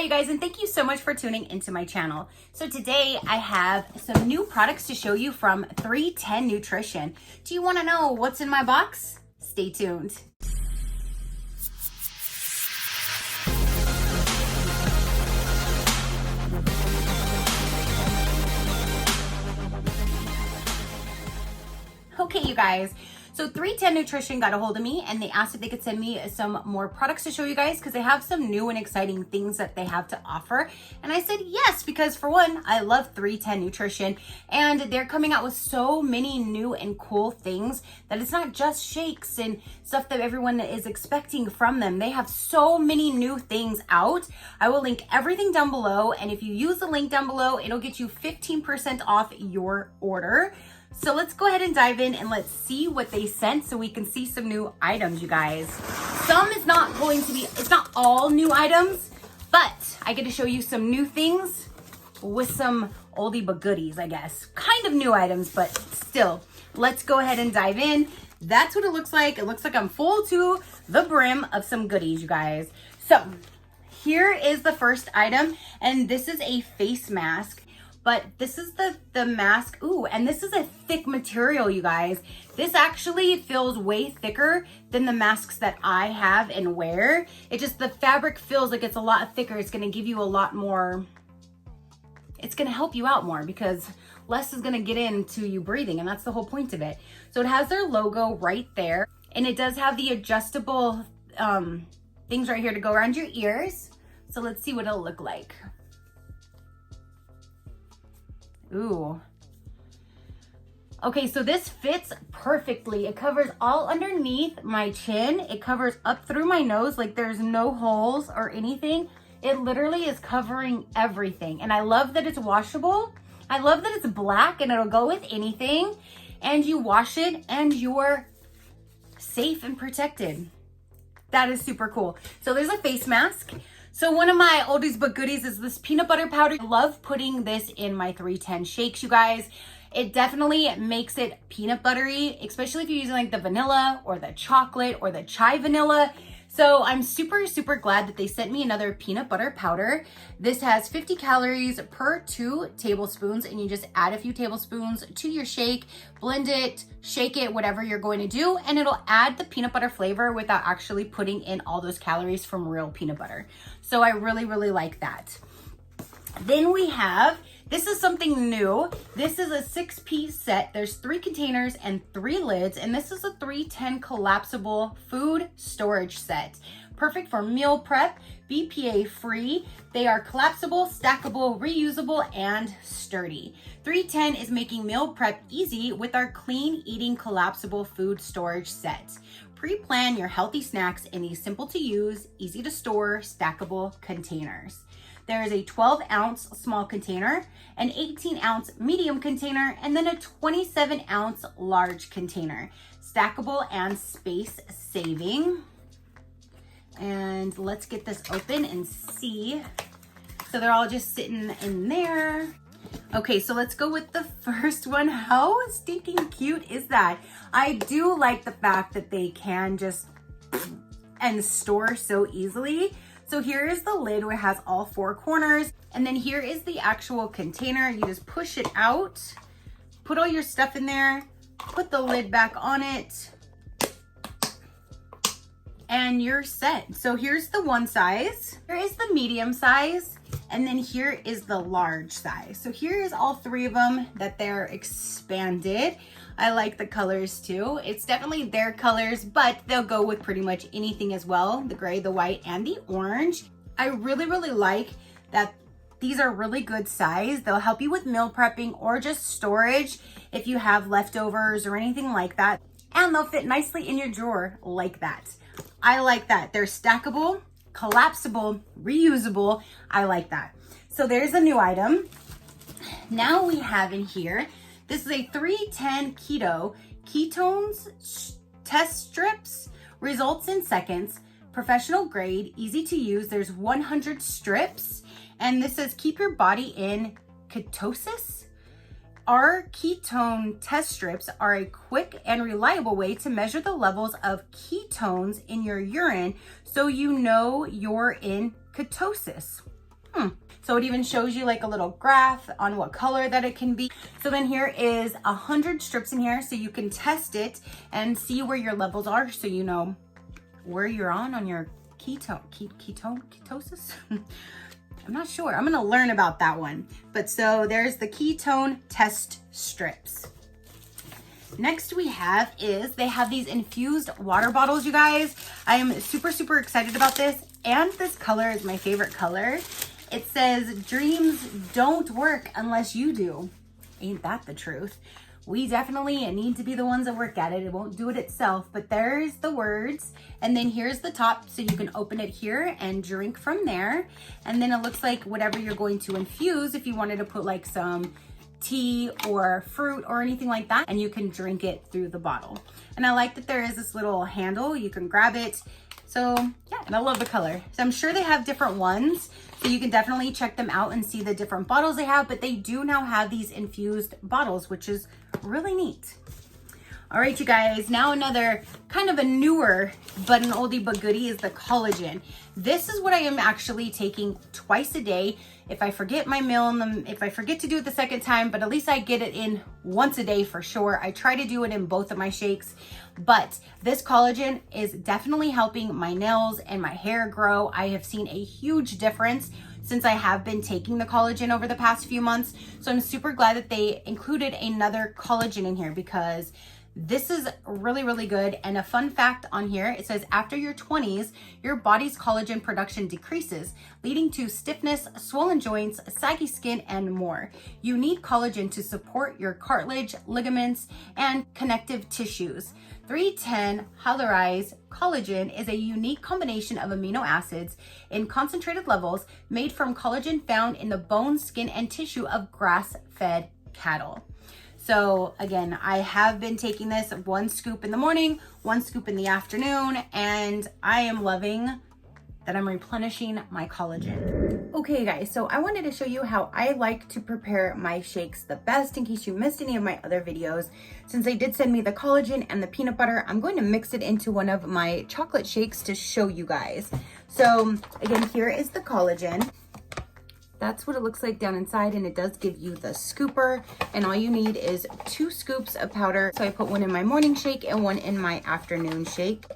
you guys, and thank you so much for tuning into my channel. So today I have some new products to show you from 310 Nutrition. Do you want to know what's in my box? Stay tuned. Okay, you guys. So 310 Nutrition got a hold of me and they asked if they could send me some more products to show you guys because they have some new and exciting things that they have to offer. And I said yes, because for one, I love 310 Nutrition and they're coming out with so many new and cool things that it's not just shakes and stuff that everyone is expecting from them. They have so many new things out. I will link everything down below, and if you use the link down below, it'll get you 15% off your order. So let's go ahead and dive in and let's see what they sent so we can see some new items, you guys. Some is not going to be, it's not all new items, but I get to show you some new things with some oldie but goodies, I guess. Kind of new items, but still. Let's go ahead and dive in. That's what it looks like. It looks like I'm full to the brim of some goodies, you guys. So here is the first item, and this is a face mask. But this is the mask. Ooh, and this is a thick material, you guys. This actually feels way thicker than the masks that I have and wear. It just, the fabric feels like it's a lot thicker. It's gonna give you a lot more, it's gonna help you out more because less is gonna get into you breathing, and that's the whole point of it. So it has their logo right there, and it does have the adjustable things right here to go around your ears. So let's see what it'll look like. Ooh. Okay, so this fits perfectly. It covers all underneath my chin. It covers up through my nose, like there's no holes or anything. It literally is covering everything. And I love that it's washable. I love that it's black and it'll go with anything. And you wash it and you're safe and protected. That is super cool. So there's a face mask. So one of my oldies but goodies is this peanut butter powder. I love putting this in my 310 shakes, you guys. It definitely makes it peanut buttery, especially if you're using like the vanilla or the chocolate or the chai vanilla. So I'm super, super glad that they sent me another peanut butter powder. This has 50 calories per 2 tablespoons, and you just add a few tablespoons to your shake, blend it, shake it, whatever you're going to do, and it'll add the peanut butter flavor without actually putting in all those calories from real peanut butter. So I really, really like that. Then we have, this is something new. This is a 6-piece set. There's 3 containers and 3 lids, and this is a 310 collapsible food storage set. Perfect for meal prep, BPA free. They are collapsible, stackable, reusable, and sturdy. 310 is making meal prep easy with our clean eating collapsible food storage set. Pre-plan your healthy snacks in these simple to use, easy to store, stackable containers. There is a 12-ounce small container, an 18-ounce medium container, and then a 27-ounce large container. Stackable and space saving. And let's get this open and see. So they're all just sitting in there. Okay, so let's go with the first one. How stinking cute is that? I do like the fact that they can just and store so easily. So here is the lid where it has all 4 corners. And then here is the actual container. You just push it out, put all your stuff in there, put the lid back on it, and you're set. So here's the one size. Here is the medium size. And then here is the large size. So here is all 3 of them that they're expanded. I like the colors too. It's definitely their colors, but they'll go with pretty much anything as well. The gray, the white, and the orange. I really, really like that these are really good size. They'll help you with meal prepping or just storage if you have leftovers or anything like that. And they'll fit nicely in your drawer like that. I like that. They're stackable, collapsible, reusable. I like that. So there's a new item. Now we have in here, this is a 310 Keto Ketones test strips, results in seconds, professional grade, easy to use. There's 100 strips, and this says keep your body in ketosis. Our ketone test strips are a quick and reliable way to measure the levels of ketones in your urine so you know you're in ketosis. So it even shows you like a little graph on what color that it can be. So then here is 100 strips in here, so you can test it and see where your levels are, so you know where you're on your ketosis. I'm not sure. I'm gonna learn about that one. But so there's the ketone test strips. Next we have is they have these infused water bottles, you guys. I am super excited about this, and this color is my favorite color. It says, dreams don't work unless you do. Ain't that the truth? We definitely need to be the ones that work at it. It won't do it itself, but there's the words. And then here's the top, so you can open it here and drink from there. And then it looks like whatever you're going to infuse, if you wanted to put like some tea or fruit or anything like that, and you can drink it through the bottle. And I like that there is this little handle, you can grab it. So yeah, and I love the color. So I'm sure they have different ones, so you can definitely check them out and see the different bottles they have, but they do now have these infused bottles, which is really neat. All right, you guys, now another kind of a newer, but an oldie but goodie is the collagen. This is what I am actually taking twice a day. If I forget my meal, if I forget to do it the second time, but at least I get it in once a day for sure. I try to do it in both of my shakes, but this collagen is definitely helping my nails and my hair grow. I have seen a huge difference since I have been taking the collagen over the past few months. So I'm super glad that they included another collagen in here, because this is really good. And a fun fact on here, it says after your 20s, your body's collagen production decreases, leading to stiffness, swollen joints, saggy skin, and more. You need collagen to support your cartilage, ligaments, and connective tissues. 310 hyaluronized collagen is a unique combination of amino acids in concentrated levels made from collagen found in the bone, skin, and tissue of grass-fed cattle. So again, I have been taking this 1 scoop in the morning, 1 scoop in the afternoon, and I am loving that I'm replenishing my collagen. Okay guys, so I wanted to show you how I like to prepare my shakes the best in case you missed any of my other videos. Since they did send me the collagen and the peanut butter, I'm going to mix it into one of my chocolate shakes to show you guys. So again, here is the collagen. That's what it looks like down inside, and it does give you the scooper, and all you need is 2 scoops of powder. So I put 1 in my morning shake and 1 in my afternoon shake.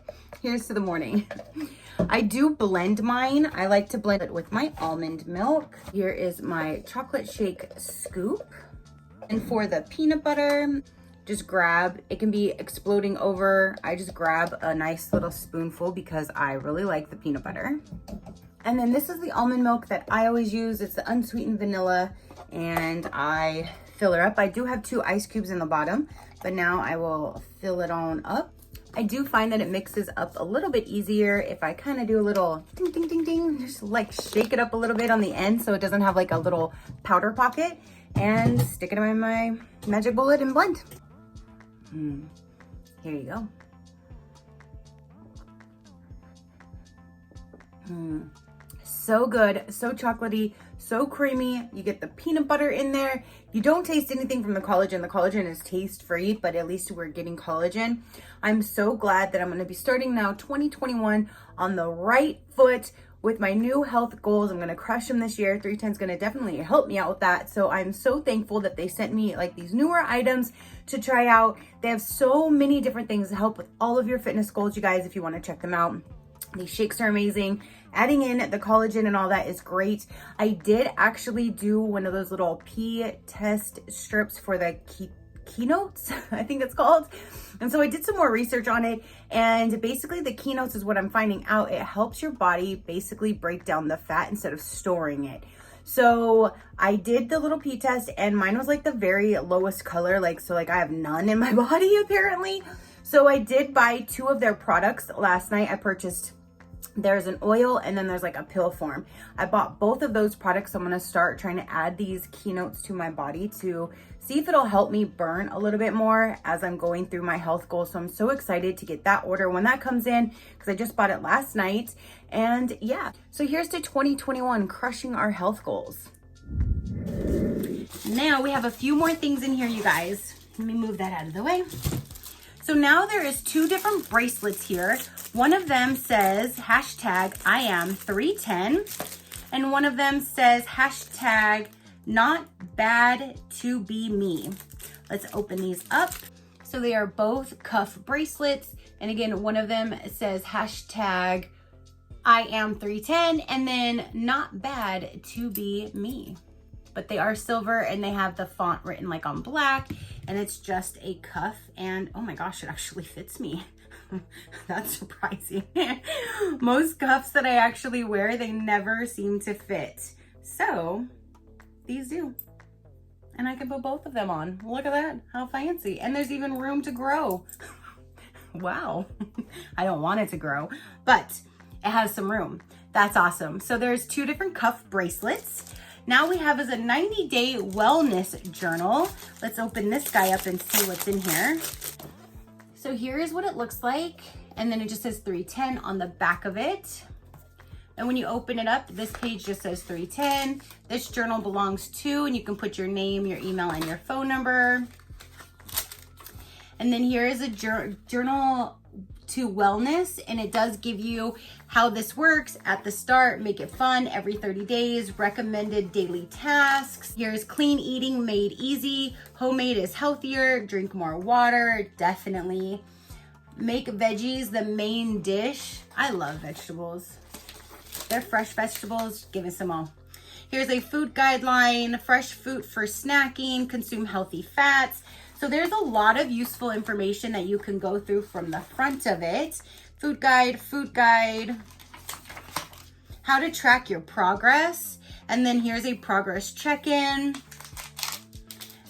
Here's to the morning. I do blend mine. I like to blend it with my almond milk. Here is my chocolate shake scoop. And for the peanut butter, just grab, it can be exploding over. I just grab a nice little spoonful because I really like the peanut butter. And then this is the almond milk that I always use. It's the unsweetened vanilla, and I fill her up. I do have 2 ice cubes in the bottom, but now I will fill it on up. I do find that it mixes up a little bit easier if I kind of do a little ding, ding, ding, ding, just like shake it up a little bit on the end so it doesn't have like a little powder pocket, and stick it in my magic bullet and blend. Here you go. So good, so chocolatey, so creamy. You get the peanut butter in there. You don't taste anything from the collagen. The collagen is taste free, but at least we're getting collagen. I'm so glad that I'm going to be starting now 2021 on the right foot with my new health goals. I'm going to crush them this year. 310 is going to definitely help me out with that. So I'm so thankful that they sent me like these newer items to try out. They have so many different things to help with all of your fitness goals, you guys, if you want to check them out. These shakes are amazing. Adding in the collagen and all that is great. I did actually do one of those little pee test strips for the Ketones, I think it's called. And so I did some more research on it, and basically the Ketones is what I'm finding out. It helps your body basically break down the fat instead of storing it. So I did the little pee test, and mine was like the very lowest color, like I have none in my body apparently. So I did buy 2 of their products last night. I purchased, there's an oil and then there's like a pill form. I bought both of those products. So I'm going to start trying to add these Ketones to my body to see if it'll help me burn a little bit more as I'm going through my health goals. So I'm so excited to get that order when that comes in, because I just bought it last night. And yeah, so here's to 2021, crushing our health goals. Now we have a few more things in here, you guys. Let me move that out of the way. So now there is 2 different bracelets here. One of them says #Iam310, And one of them says hashtag not bad to be me. Let's open these up. So they are both cuff bracelets. And again, one of them says hashtag I am 310 and then not bad to be me. But they are silver and they have the font written like on black, and it's just a cuff. And oh my gosh, it actually fits me. That's surprising. Most cuffs that I actually wear, they never seem to fit. So these do. And I can put both of them on. Look at that, how fancy. And there's even room to grow. Wow. I don't want it to grow, but it has some room. That's awesome. So there's 2 different cuff bracelets. Now we have is a 90-day wellness journal. Let's open this guy up and see what's in here. So here is what it looks like. And then it just says 310 on the back of it. And when you open it up, this page just says 310. This journal belongs to, and you can put your name, your email, and your phone number. And then here is a journal to wellness, and it does give you how this works at the start, make it fun, every 30 days, recommended daily tasks. Here's clean eating made easy, homemade is healthier, drink more water, definitely. Make veggies the main dish. I love vegetables. They're fresh vegetables, give us some all. Here's a food guideline, fresh food for snacking, consume healthy fats. So there's a lot of useful information that you can go through from the front of it. Food guide, how to track your progress. And then here's a progress check-in.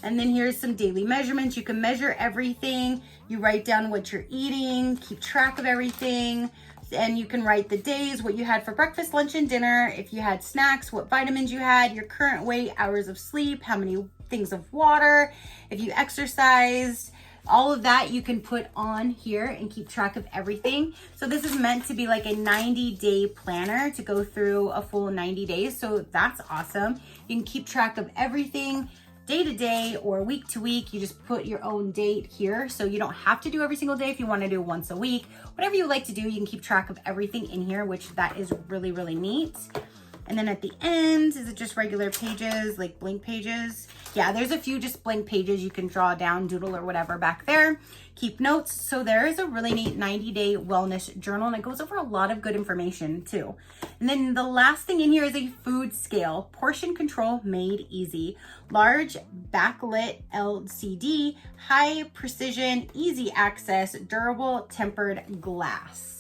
And then here's some daily measurements. You can measure everything. You write down what you're eating, keep track of everything. And you can write the days, what you had for breakfast, lunch, and dinner. If you had snacks, what vitamins you had, your current weight, hours of sleep, how many things of water, if you exercised, all of that you can put on here and keep track of everything. So this is meant to be like a 90-day planner to go through a full 90 days. So that's awesome. You can keep track of everything day to day or week to week. You just put your own date here. So you don't have to do every single day. If you want to do once a week, whatever you like to do, you can keep track of everything in here, which that is really, really neat. And then at the end, is it just regular pages, like blank pages? Yeah, there's a few just blank pages you can draw down, doodle or whatever back there. Keep notes. So there is a really neat 90-day wellness journal, and it goes over a lot of good information too. And then the last thing in here is a food scale, portion control made easy. Large backlit LCD, high precision, easy access, durable tempered glass.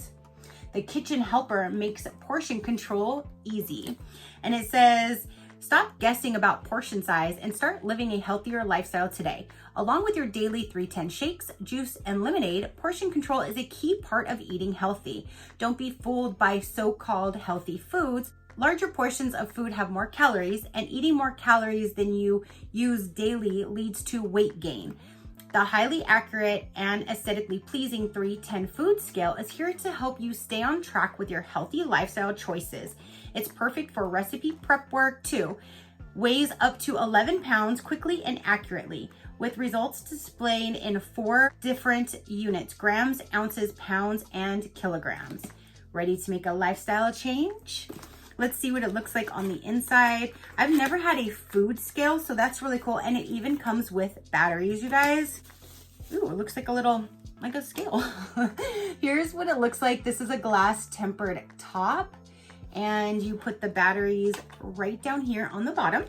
The kitchen helper makes portion control easy. And it says, stop guessing about portion size and start living a healthier lifestyle today. Along with your daily 310 shakes, juice, and lemonade, portion control is a key part of eating healthy. Don't be fooled by so-called healthy foods. Larger portions of food have more calories, and eating more calories than you use daily leads to weight gain. The highly accurate and aesthetically pleasing 310 food scale is here to help you stay on track with your healthy lifestyle choices. It's perfect for recipe prep work too. Weighs up to 11 pounds quickly and accurately, with results displayed in 4 different units: grams, ounces, pounds, and kilograms. Ready to make a lifestyle change? Let's see what it looks like on the inside. I've never had a food scale, so that's really cool. And it even comes with batteries, you guys. Ooh, it looks like a scale. Here's what it looks like. This is a glass tempered top, and you put the batteries right down here on the bottom.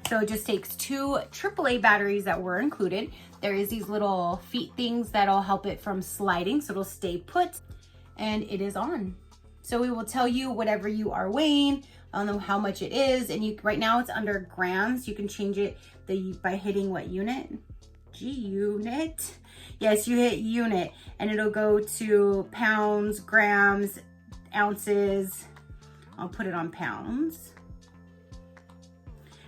So it just takes 2 AAA batteries that were included. There is these little feet things that'll help it from sliding, so it'll stay put, and it is on. So it will tell you whatever you are weighing, I don't know how much it is, and right now it's under grams. You can change it by hitting what unit? Unit. Yes, you hit unit, and it'll go to pounds, grams, ounces. I'll put it on pounds.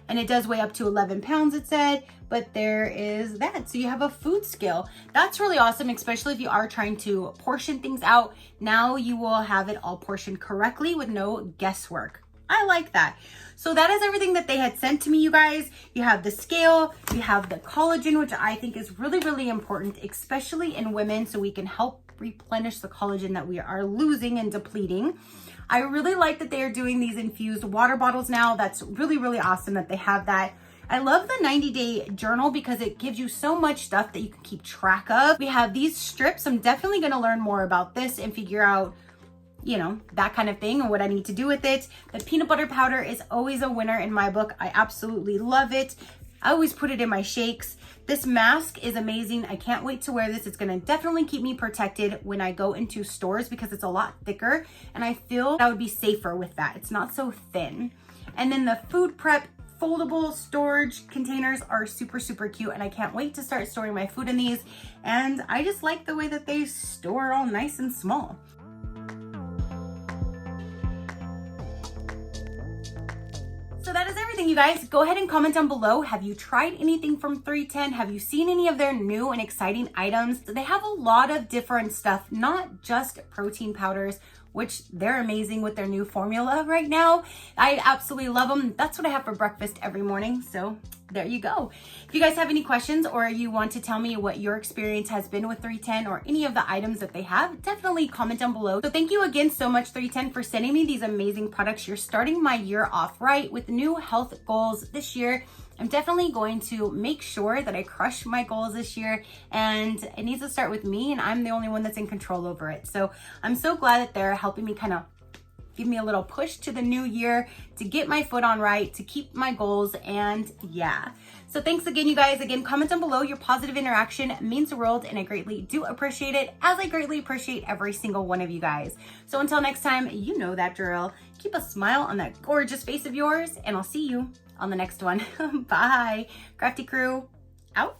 And it does weigh up to 11 pounds, it said, but there is that. So you have a food scale. That's really awesome, especially if you are trying to portion things out. Now you will have it all portioned correctly with no guesswork. I like that. So that is everything that they had sent to me, you guys. You have the scale, you have the collagen, which I think is really, really important, especially in women, so we can help replenish the collagen that we are losing and depleting. I really like that they are doing these infused water bottles now. That's really, really awesome that they have that. I love the 90-day journal because it gives you so much stuff that you can keep track of. We have these strips. I'm definitely going to learn more about this and figure out, you know, that kind of thing and what I need to do with it. The peanut butter powder is always a winner in my book. I absolutely love it. I always put it in my shakes. This mask is amazing. I can't wait to wear this. It's gonna definitely keep me protected when I go into stores because it's a lot thicker and I feel I would be safer with that. It's not so thin. And then the food prep foldable storage containers are super, super cute and I can't wait to start storing my food in these. And I just like the way that they store all nice and small. So that is everything, you guys. Go ahead and comment down below. Have you tried anything from 310? Have you seen any of their new and exciting items? They have a lot of different stuff, not just protein powders, which they're amazing with their new formula right now. I absolutely love them. That's what I have for breakfast every morning. So there you go. If you guys have any questions or you want to tell me what your experience has been with 310 or any of the items that they have, definitely comment down below. So thank you again so much, 310, for sending me these amazing products. You're starting my year off right with new health goals this year. I'm definitely going to make sure that I crush my goals this year, and it needs to start with me, and I'm the only one that's in control over it. So I'm so glad that they're helping me kind of give me a little push to the new year to get my foot on right, to keep my goals, and yeah. So thanks again, you guys. Again, comment down below. Your positive interaction means the world, and I greatly do appreciate it, as I greatly appreciate every single one of you guys. So until next time, you know that drill. Keep a smile on that gorgeous face of yours, and I'll see you on the next one. Bye. Crafty crew, out.